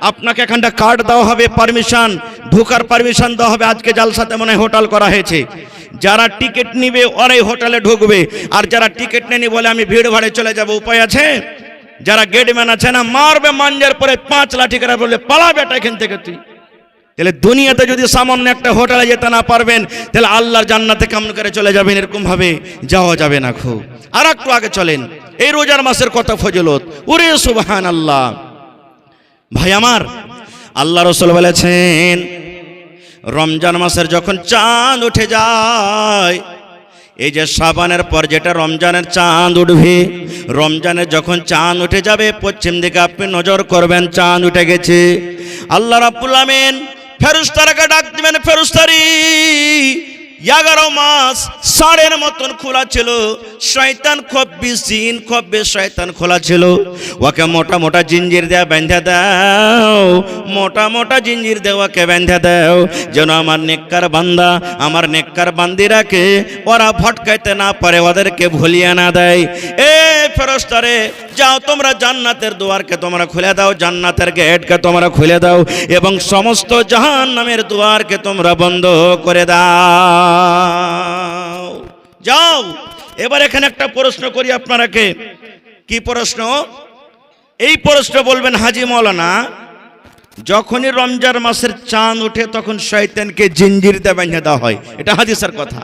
Speaker 1: আপনাকে এখানটা কার্ড দেওয়া হবে, পারমিশন, ঢোকার পারমিশন দেওয়া হবে। আজকে জালসাতে মনে হয় হোটেল করা হয়েছে, যারা টিকিট নিবে ওরাই হোটেলে ঢুকবে, আর যারা টিকিট নেনি বলে আমি ভিড় ভাড়ে চলে যাব, উপায় আছে? যারা গেটম্যান আছে না, মারবে মাঞ্জার পরে 5 লাঠি করে বললে পালাবে এটা এখান থেকে তুই। তাহলে দুনিয়াতে যদি সামান্য একটা হোটেলে যেতে না পারবেন, তাহলে আল্লাহর জান্নাতে কেমন করে চলে যাবেন? এরকম ভাবে যাওয়া যাবে না। খুব আর একটু আগে চলেন, এই রোজার মাসের কত ফজিলত, ওরে সুবহানাল্লাহ। ভাই আমার, আল্লাহ রাসূল বলেছেন, রমজান মাসের যখন চাঁদ উঠে যায়, এই যে শাবানের পর যেটা রমজানের চাঁদ উঠবে, রমজানের যখন চাঁদ উঠে যাবে, পশ্চিম দিকে আপনি নজর করবেন, চাঁদ উঠে গেছে। আল্লাহ রাব্বুল আমিন ফেরেশতাকে ডাক দিবেন, ফেরেশতারি 11 মাস ষাঁড়ের মতন খোলা ছিল, শয়তান খুব বিশিন, খুব বেশ শয়তান খোলা ছিল, ওকে মোটা মোটা জিঞ্জির দেয়া বেঁধে দাও, মোটা মোটা জিঞ্জির দেওয়াকে বেঁধে দাও, যেন আমার নেককার বান্দা, আমার নেককার বান্দিরাকে ওরা ভটকাইতে না পারে, ওদেরকে ভুলিয়ে না দেয়। এ ফেরেশতারে, যাও তোমরা জান্নাতের দুয়ারকে তোমরা খুলে দাও, জান্নাতের গেটকে তোমরা খুলে দাও, এবং সমস্ত জাহান্নামের দুয়ারকে তোমরা বন্ধ করে দাও। যাও। এবার এখানে একটা প্রশ্ন করি আপনারাকে। কি প্রশ্ন? এই প্রশ্ন বলবেন, হাজী মাওলানা, যখনই রমজান মাসের চাঁদ ওঠে তখন শয়তানকে জিঞ্জির দিয়ে বেঁধে দেওয়া হয়, এটা হাদিসের কথা।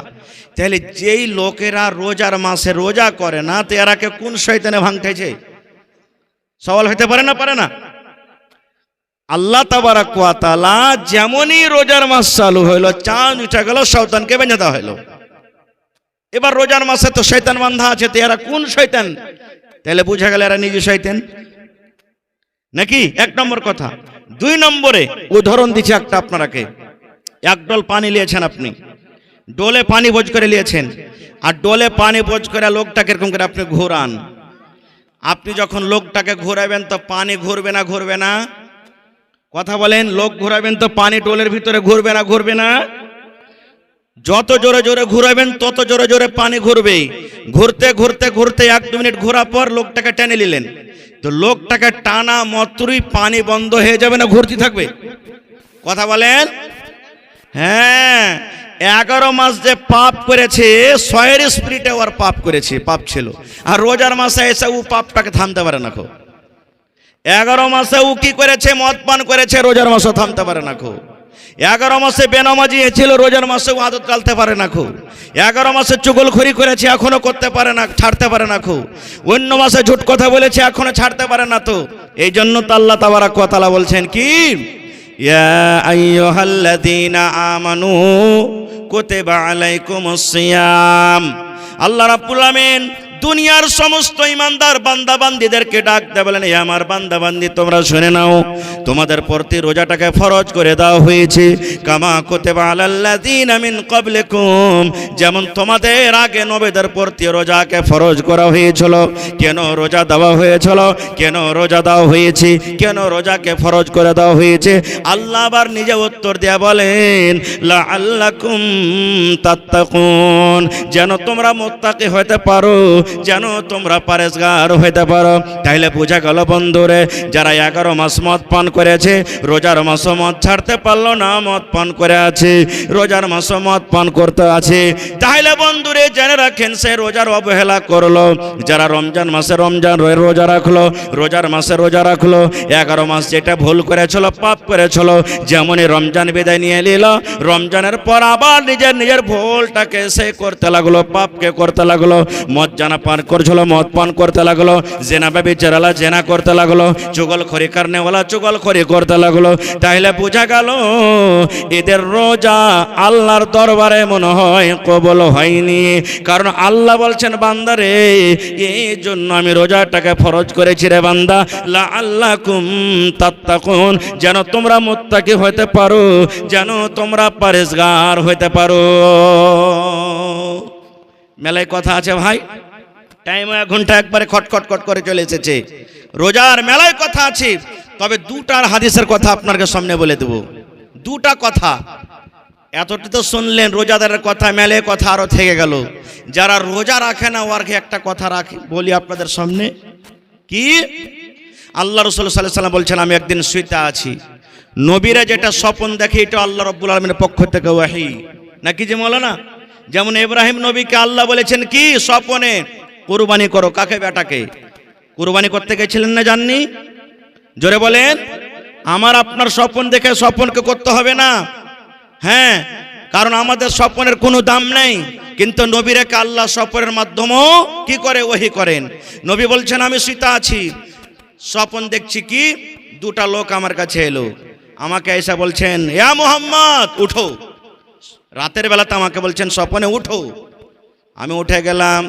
Speaker 1: তাহলে যেই লোকেরা রোজার মাসে রোজা করে না, তো এরাকে কোন শয়তানে ভাঙতেছে? সওয়াল হতে পারে না? পারে না? আল্লাহ তাবারাক ওয়া তাআলা যেমনই রোজার মাস চালু হইলো, চাঁদ উঠে গেল, শয়তানকে বেঁধে দেওয়া হইলো। এবার রোজার মাসে তো শয়তান বান্ধা আছে, তো এরা কোন শয়তান? তাহলে বুঝা গেল এরা নিজে শয়তান নাকি? 1 নম্বর কথা। 2 নম্বরে উদাহরণ দিচ্ছি একটা আপনারাকে। 1 ডোল পানি নিয়েছেন আপনি, ডোলে পানি বোঝ করে নিয়েছেন, আর ডোলে পানি বোঝ করে লোকটাকে এরকম করে আপনি ঘোরান। আপনি যখন লোকটাকে ঘোরাবেন তো পানি ঘুরবে না? ঘুরবে না? কথা বলেন, লোক ঘোরাবেন তো পানি ডোলের ভিতরে ঘুরবে না? ঘুরবে না? যত জোরে জোরে ঘুরাবেন তত জোরে জোরে পানি ঘুরবে। ঘুরতে ঘুরতে ঘুরতে 1-2 মিনিট ঘোরার পর লোকটাকে টেনে নিলেন। তো লোকটাকে টানা মাত্রই পানি বন্ধ হয়ে যাবে না ঘুরতে থাকবে? কথা বলেন। হ্যাঁ, 11 মাস যে পাপ করেছে, 6 স্পিরিটে ওর পাপ করেছে, পাপ ছিল। আর রোজার মাসে এসে ও পাপটাকে থামতে পারে না। 11 মাসে ও কি করেছে? মদ পান করেছে, রোজার মাসে থামতে পারে না। 11 মাসে বেনামাজি ছিল, রোজার মাসে ও আদত কালতে পারে না। 11 মাসে চুগলখড়ি করেছে, এখনো করতে পারে না, ছাড়তে পারে না। অন্য মাসে ঝুট কথা বলেছে, এখনো ছাড়তে পারে না। তো এই জন্য তো আল্লাহ তাবারাক ওয়া তাআলা বলছেন কি, ইয়া আইয়ুহাল্লাযীনা আমানু কুতিবা আলাইকুমুস সিয়াম। আল্লাহ রাব্বুল আমিন দুনিয়ার সমস্ত ইমানদার বান্দা বান্দীদেরকে ডাকতে বলেন, হে আমার বান্দা বান্দী, তোমরা শুনে নাও, তোমাদের প্রতি রোজাটাকে ফরজ করে দেওয়া হয়েছে। কামা কুতিবা আলাল্লাযীনা মিন ক্বাবলিকুম, যেমন তোমাদের আগে নবীদের প্রতি রোজাকে ফরজ করা হয়েছিল। কেন রোজা দেওয়া হয়েছিল? কেন রোজা দেওয়া হয়েছে? কেন রোজাকে ফরজ করে দেওয়া হয়েছে? আল্লাহ আবার নিজে উত্তর দেয়া বলেন, লাআল্লাকুম তাত্তাকুন, যেন তোমরা মুত্তাকি হতে পারো, যেন তোমরা পরেজগার হইতে পারো। তাইলে বোঝা গেল বন্ধুরে, যারা 11 মাস মদ পান করেছে, রোজার মাসে মদ ছাড়তে পারলো না, মদ পান করে আছে, রোজার মাসে মদ পান করতে আছে, তাইলে বন্ধুরে জেনে রাখেন সে রোজার অবহেলা করলো। যারা রমজান মাসে রোজা রাখলো, রোজার মাসে রোজা রাখলো, 11 মাস যেটা ভুল করেছিল, পাপ করেছিল, যেমনই রমজান বিদায় নিয়ে নিল, রমজানের পর আবার নিজের ভুলটাকে সে করতে লাগলো, পাপকে করতে লাগলো। মদ জানা পান করছিল, মদ পান করতে লাগলো, জেনা ব্যভিচারালা জেনা করতে লাগলো, চুগলখড়ি করনেওয়ালা চুগলখড়ি করতে লাগলো। তাইলে বোঝা গেল এদের রোজা আল্লাহর দরবারে মনে হয় কবুল হয়নি। কারণ আল্লাহ বলছেন, বান্দারে, এই জন্য আমি রোজাটাকে ফরজ করেছি রে বান্দা, লাআল্লাকুম তাত্তাকুন, যেন তোমরা মুত্তাকি হতে পারো, যেন তোমরা পরেজগার হতে পারো। মেলায় কথা আছে ভাই, টাইম 1 ঘন্টা একবারে খটখট করে চলে এসেছে। রোজার মেলায় কথা আছে, তবে 2টার হাদিসের কথা আপনাকে সামনে বলে দেব। 2টা কথা, এতটি তো শুনলেন রোজাদারের কথা, মেলায় কথা আরো থেকে গেল। যারা রোজা রাখে না ওয়ার্কে একটা কথা রাখি বলি আপনাদের সামনে। কি? আল্লাহ রাসূল সাল্লাল্লাহু আলাইহি ওয়াসাল্লাম বলছেন, আমি একদিন শুইতে আছি, নবীরা যেটা স্বপ্ন দেখে এটা আল্লাহ রাব্বুল আলামিনের পক্ষ থেকে ওয়াহী, নাকি যে মাওলানা? যেমন ইব্রাহিম নবীকে আল্লাহ বলেছেন কি স্বপ্নে, কুরবানি করো। কাকে? বেটাকে। কুরবানি করতে গেছিলেন না, জাননি? জোরে বলেন। আমার আপনার স্বপ্ন দেখে স্বপ্নকে করতে হবে না। হ্যাঁ, কারণ আমাদের স্বপ্নের কোনো দাম নেই, কিন্তু নবীরাকে আল্লাহ স্বপ্নের মাধ্যমেও কি করে? ওহী করেন। নবী বলছেন, আমি শুইতে আছি, স্বপ্ন দেখছি কি 2টা লোক আমার কাছে এলো, আমাকে এসে বলছেন, ইয়া মুহাম্মদ উঠো। রাতের বেলাতে আমাকে বলছেন স্বপ্নে উঠো। আমি উঠে গেলাম,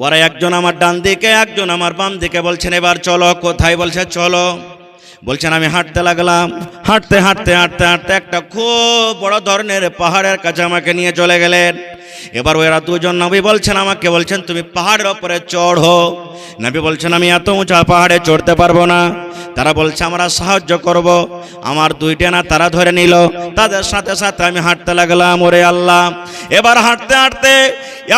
Speaker 1: ওরা একজন আমার ডান দিকে, একজন আমার বাম দিকে। বলছেন এবার চলো। কোথায়? বলছে চলো। বলছেন আমি হাঁটতে লাগলাম, হাঁটতে হাঁটতে হাঁটতে হাঁটতে একটা খুব বড় ধরনের পাহাড়ের কাছে আমাকে নিয়ে চলে গেলেন। এবার ওরা 2জন নবী বলছেন, আমাকে বলছেন তুমি পাহাড়ের উপরে চড়ো। নবী বলছেন আমি এত উঁচা পাহাড়ে চড়তে পারবো না। তারা বলছে আমরা সাহায্য করব। আমার 2টা না তারা ধরে নিল, তাদের সাথে সাথে আমি হাঁটতে লাগলাম। ওরে আল্লাহ, এবার হাঁটতে হাঁটতে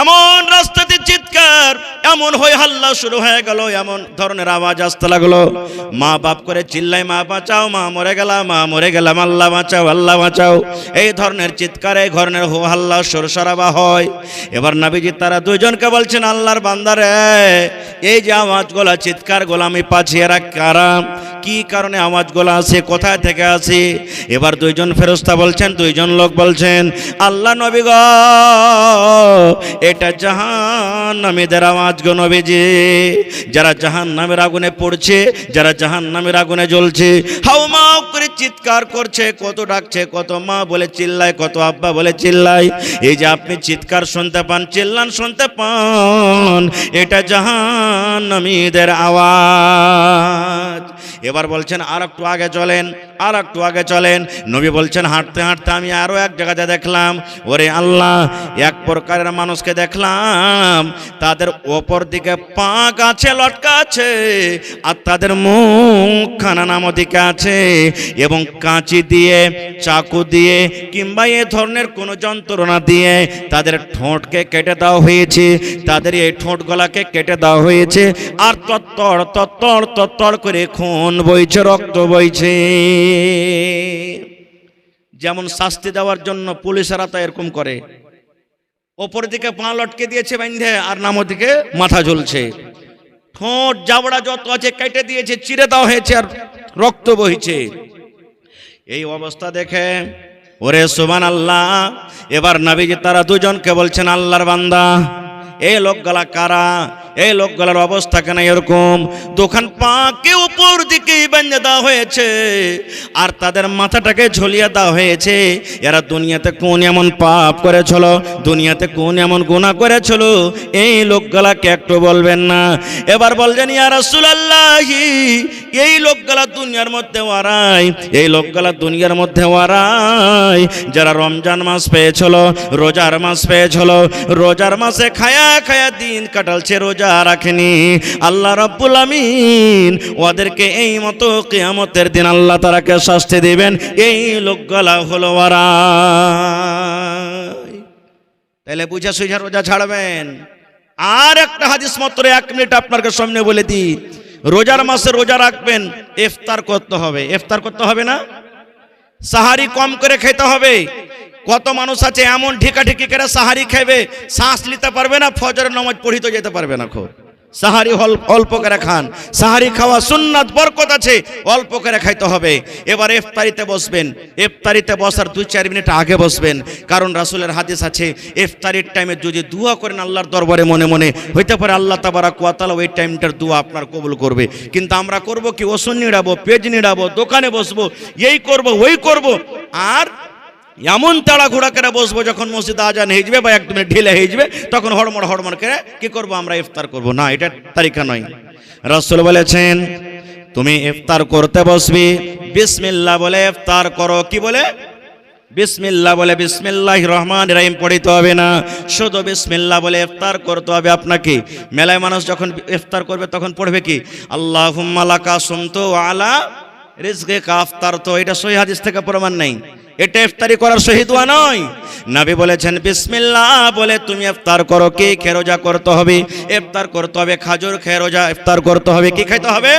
Speaker 1: এমন রাস্তাতে চিৎকার, এমন হই হাল্লা শুরু হয়ে গেল, এমন ধরনের আওয়াজ আসতে লাগলো। মা বাপ করে চিল্লাই, মা বাঁচাও, মা মরে গেলাম, মা মরে গেলাম, আল্লাহ বাঁচাও, আল্লাহ বাঁচাও। এই ধরনের চিৎকার, এই ধরনের হো হাল্লা সরসরাবা হয়। এবার নবীজি তারা 2জনকে বলছেন, আল্লাহর বান্দারে, এই যে আওয়াজগুলা, চিৎকারগুলো আমি পাচ্ছি, এরা কারা? কি কারণে আওয়াজগুলো আসে? কোথায় থেকে আসে? এবার 2জন ফেরেশতা বলছেন, 2জন লোক বলছেন, আল্লাহ নবী গো, এটা জাহান্নামীদের আওয়াজ গো নবীজি। যারা জাহান্নামের আগুনে পড়ছে, যারা জাহান্নামের আগুনে জ্বলছে, হাউমাউ করে চিৎকার করছে, কত ডাকছে, কত মা বলে চিল্লায়, কত আব্বা বলে চিল্লায়। এই যে আপনি চিৎকার শুনতে পান, চিল্লান শুনতে পান, এটা জাহান্নামীদের আওয়াজ। এবার বলছেন আর একটু আগে চলেন, আর একটু আগে চলেন। নবী বলছেন হাঁটতে হাঁটতে আমি আরো এক জায়গাতে দেখলাম, ওরে আল্লাহ, এক প্রকারের মানুষকে দেখলাম তাদের ওপর দিকে পা গাছে লটকা আছে আর তাদের মুখখানা নামো দিকে আছে, এবং কাঁচি দিয়ে, চাকু দিয়ে কিংবা এ ধরনের কোনো যন্ত্রণা দিয়ে তাদের ঠোঁটকে কেটে দেওয়া হয়েছে, তাদের এই ঠোঁট গলাকে কেটে দেওয়া হয়েছে, আর তত্তর তত্তর তত্তর করে খুন বইছে, রক্ত বইছে। যেমন শাস্তি দেওয়ার জন্য পুলিশেরা তো এরকম করে, ওপর দিকে পা লটকে দিয়েছে বাঁধে আর নামো দিকে মাথা ঝুলছে, ঠোঁট জাবড়া যত আছে কেটে দিয়েছে, চিরে দেওয়া হয়েছে আর রক্ত বইছে। এই অবস্থা দেখে ওরে সুবহানাল্লাহ, এবার নবীজি তারা দুজনকে বলছেন আল্লাহর বান্দা, এই লোকগুলা কারা? এই লোকগুলার অবস্থা কেন এরকম? দোকান পাকে উপর দিকে বেঁধে দেওয়া হয়েছে আর তাদের মাথাটাকে ঝুলিয়ে দেওয়া হয়েছে। এরা দুনিয়াতে কোন এমন পাপ করেছিল, দুনিয়াতে কোন এমন গুনাহ করেছিল, এই লোকগুলাকে একটু বলবেন না? এবার বলছেন ইয়া রাসূলুল্লাহ, এই লোকগুলা দুনিয়ার মধ্যে ওয়ারাই, এই লোকগুলা দুনিয়ার মধ্যে ওয়ারাই যারা রমজান মাস পেয়েছিল, রোজার মাস পেয়েছিল, রোজার মাসে খায়া খায়া দিন কাটালছে, রোজা রাখেনি। আল্লাহ রাব্বুল আমিন ওদেরকে এই মতো কিয়ামতের দিন আল্লাহ তাআলাকে শাস্তি দিবেন। এই লোকগুলা হলো ওরা। তাহলে বুঝা সুঝা রোজা ছাড়বেন। আর একটা হাদিস মাত্র 1 মিনিট আপনার সামনে বলে দিই, রোজার মাসে রোজা রাখবেন, ইফতার করতে হবে। ইফতার করতে হবে না? সাহারি কম করে খেতে হবে। কত মানুষ আছে এমন ঢিকাঢিকি করে সাহারি খাবে, শ্বাস নিতে পারবে না, ফজরের নামাজ পড়িতে যেতে পারবে না। খুব সাহারি অল্প করে খান, সাহারি খাওয়া সুন্নাত, বরকত আছে, অল্প করে খাইতে হবে। এবার ইফতারিতে বসবেন, ইফতারিতে বসার 2-4 মিনিট আগে বসবেন, কারণ রাসূলের হাদিস আছে ইফতারির টাইমে যদি দোয়া করেন আল্লাহর দরবারে মনে মনে, হইতে পারে আল্লাহ তাবারাক ওয়া তাআলা ওই টাইমটার দোয়া আপনার কবুল করবে। কিন্তু আমরা করব কি, ওষুধ নিড়াবো, পেজ নিড়াবো, দোকানে বসবো, এই করব ওই করব, আর এমন তাড়াঘোড়া করে বসবো যখন মসজিদ আজান হয়ে যাবে বা 1 মিনিট ঢিলে হয়ে যাবে তখন হড়মড় হড়মড় করে কি করব, আমরা ইফতার করব না। এটা তরিকা নয়। রাসূল বলেছেন তুমি ইফতার করতে বসবি, বিসমিল্লাহ বলে ইফতার করো। কি বলে? বিসমিল্লাহ বলে, বিসমিল্লাহির রহমানির রহিম পড়িতে হবে না, শুধু বিসমিল্লাহ বলে ইফতার করতে হবে আপনাকে। মেলায় মানুষ যখন ইফতার করবে তখন পড়বে কি, আল্লাহুম্মা লাকা সুমতু ওয়া আলা রিজকিকা আফতারতু। এটা সহিহ হাদিস থেকে প্রমাণ নাই, এটা ইফতারি করার সহিহ দোয়া নয়। নবী বলেছেন বিসমিল্লাহ বলে তুমি ইফতার করো। কি খেয়ে রোজা করতে হবে? ইফতার করতে হবে খাজুর খেয়ে রোজা ইফতার করতে হবে। কি খাইতে হবে?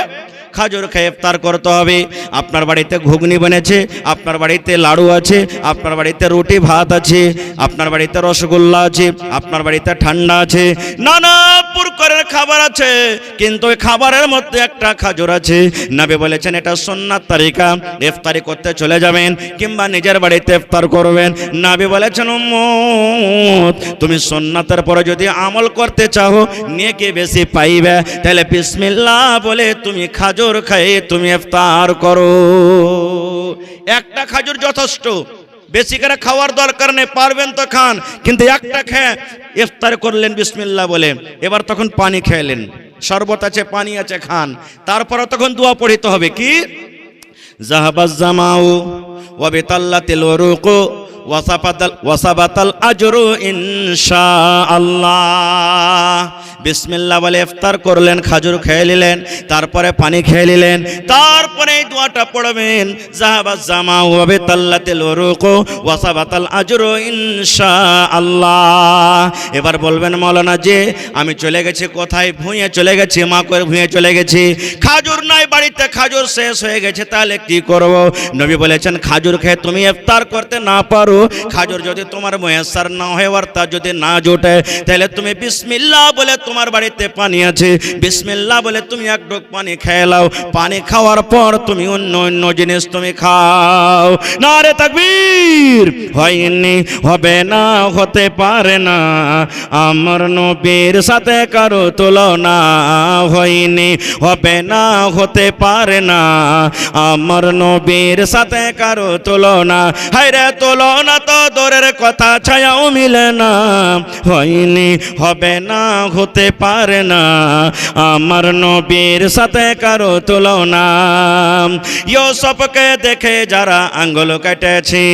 Speaker 1: খাজুর খেয়ে ইফতার করতে হবে। আপনার বাড়িতে ঘুগনি বনেছে, আপনার বাড়িতে লাড়ু আছে, আপনার বাড়িতে রুটি ভাত আছে, আপনার বাড়িতে রসগোল্লা আছে, আপনার বাড়িতে ঠান্ডা আছে, নানা প্রকারের খাবার আছে, কিন্তু ওই খাবারের মধ্যে একটা খাজুর আছে। নবী বলেছেন এটা সুন্নাত তরিকা, ইফতারি করতে চলে যাবেন কিংবা নিজের বাড়িতে ইফতার করবেন। নবী বলেছেন উম্মত তুমি সুন্নাতের পরে যদি আমল করতে চাও, নেকি বেশি পাইবে, তাহলে বিসমিল্লাহ বলে তুমি খাজুর খাইয়ে তুমি ইফতার করো। একটা খাজুর যথেষ্ট, বেশি করে খাওয়ার দরকার নেই, পারবেন তো খান, কিন্তু একটা খেয়ে ইফতার করলেন বিসমিল্লাহ বলে। এবার তখন পানি খেলেন, শরবত আছে, পানি আছে, খান। তারপরে তখন দোয়া পড়িতে হবে কি, যাহাবাজ জামাউ ওয়া বিতাল্লাতিল উরুকু ওয়াসাবাতাল আজরু ইনশাআল্লাহ। বিসমিল্লাহ বলে ইফতার করলেন, খাজুর খেয়ে নিলেন, তারপরে পানি খেয়ে নিলেন, তারপরে এই দোয়াটা পড়বেন, যাহাবাজ জামাউ ওয়া বিতাল্লাতিল উরুকু ওয়াসাবাতাল আজরু ইনশাআল্লাহ। এবার বলবেন মাওলানা যে আমি চলে গেছি কোথায়, ভুঁয়ে চলে গেছি, মা করে ভুঁয়ে চলে গেছি, খাজুর নাই বাড়িতে, খাজুর শেষ হয়ে গেছে, তাহলে কি করব? নবী বলেছেন খাজুর খেয়ে তুমি ইফতার করতে না পারো, খাজুর যদি তোমার মুয়াসসার না হয় আর তা যদি না জোটে, তাহলে তুমি বিসমিল্লাহ বলে, তোমার বাড়িতে পানি আছে, বিসমিল্লাহ বলে তুমি এক ঢোক পানি খেয়ে নাও, পানি খাওয়ার পর তুমি অন্য অন্য জিনিস তুমি খাও। নারে তাকবীর। তাকবীর, হয়নি, হবে না, হতে পারে না, আমার নবীর সাথে কারো তুলনা, হয়নি, হবে না, হতে পারে না, আমার নবীর সাথে কারো তুলনা, হায়রে তুলনা তো দূরের কথা, ছায়াও মিলে না, হয়নি, হবে না, হতে পারে না, আমার নবীর সাথে কারো তুলনা। ইউসুফকে দেখে যারা আঙ্গুল কেটেছে,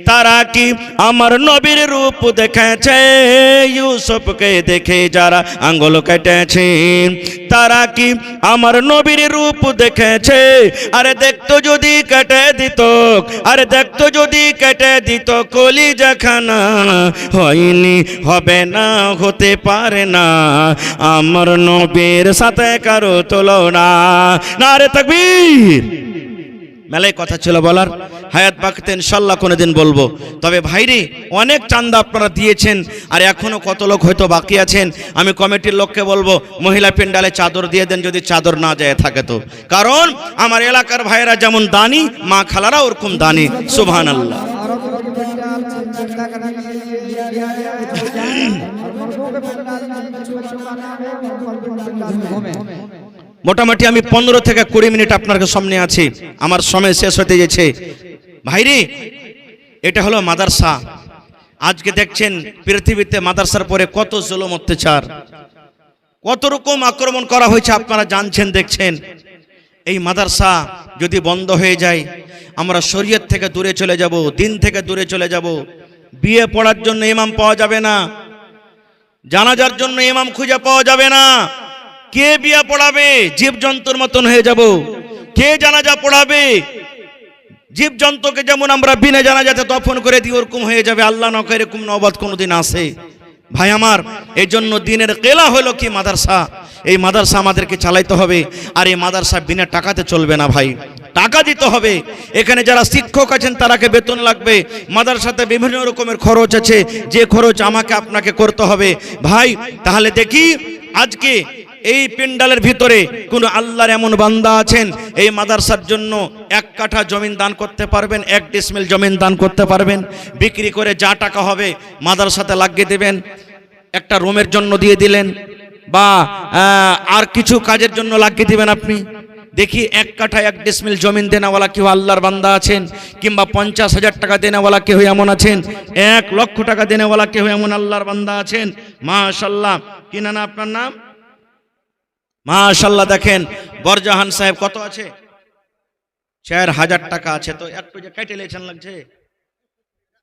Speaker 1: তারা কি আমার নবীর রূপ দেখেছে? ইউসুফকে দেখে যারা আঙ্গুল কেটেছে, তারা কি আমার নবীর রূপ দেখেছে? আরে দেখতো যদি কেটে দিত, আরে দেখতো যদি কেটে দিত কলিজাখানা, হয়নি, হবে না, হতে পারে না, আমার নবীর সাথে কারো তুলনা। নারে তাকবীর। মেলায় কথা ছিল বলার, হায়াত বাকিতে ইনশাল্লাহ কোনোদিন বলবো। তবে ভাইরি অনেক চান্দা আপনারা দিয়েছেন, আর এখনো কত লোক হয়তো বাকি আছেন। আমি কমিটির লোককে বলবো মহিলা পেন্ডালে চাদর দিয়ে দেন, যদি চাদর না যায় থাকে তো, কারণ আমার এলাকার ভাইয়েরা যেমন দানি, মা খালারা ওরকম দানি। সুবহানাল্লাহ। মোটামুটি আমি 15 থেকে 20 মিনিট আপনার সামনে আছি, আমার সময় শেষ হতে যাচ্ছে। ভাইরে এটা হলো মাদ্রাসা। আজকে দেখছেন পৃথিবীতে মাদ্রাসার পরে কত জুলুম অত্যাচার, কত রকম আক্রমণ করা হয়েছে, আপনারা জানছেন, দেখছেন। এই মাদ্রাসা যদি বন্ধ হয়ে যায়, আমরা শরীয়ত থেকে দূরে চলে যাব, দিন থেকে দূরে চলে যাব। বিয়ে পড়ার জন্য ইমাম পাওয়া যাবে না, জানাজার জন্য ইমাম খুঁজে পাওয়া যাবে না। কে বিয়ে পড়াবে? জীবজন্তুর মতন হয়ে যাব। কে জানাজা পড়াবে? জীবজন্তুকে যেমন আমরা বিনা জানাজাতে দফন করে দিই, ওরকম হয়ে যাবে। আল্লাহ না করে এরকম নওবত কোনোদিন আসে। ভাই আমার, এই জন্য দিনের কেলা হলো কি মাদ্রাসা। এই মাদ্রাসা আমাদেরকে চালাইতে হবে, আর এই মাদ্রাসা বিনা টাকাতে চলবে না ভাই, টাকা দিতে হবে। এখানে যারা শিক্ষক আছেন তারাকে বেতন লাগবে, মাদ্রাসাতে বিভিন্ন রকমের খরচ আছে, যে খরচ আমাকে আপনাকে করতে হবে ভাই। তাহলে দেখি আজকে এই পেন্ডালের ভিতরে কোন আল্লাহর এমন বান্দা আছেন এই মাদ্রাসার জন্য 1 কাঠা জমিন দান করতে পারবেন, 1 ডিসমিল জমিন দান করতে পারবেন? বিক্রি করে যা টাকা হবে মাদ্রাসাতে লাগিয়ে দেবেন, একটা রুমের জন্য দিয়ে দিলেন, বা আর কিছু কাজের জন্য লাগিয়ে দিবেন আপনি। দেখি 1 কাঠা 1 ডিসমিল জমিন দেনাওয়ালা কেউ আল্লাহর বান্দা আছেন, কিংবা 50,000 টাকা দেনাওয়ালা কেউ এমন আছেন, 1 লক্ষ টাকা দেনাওয়ালা কেউ এমন আল্লাহর বান্দা আছেন? মাশাআল্লাহ। কি না আপনার নাম? মাশাআল্লাহ। দেখেন বরজাহান সাহেব কত আছে? 4000 টাকা আছে। তো একটু যে কেটে লেছেন লাগছে।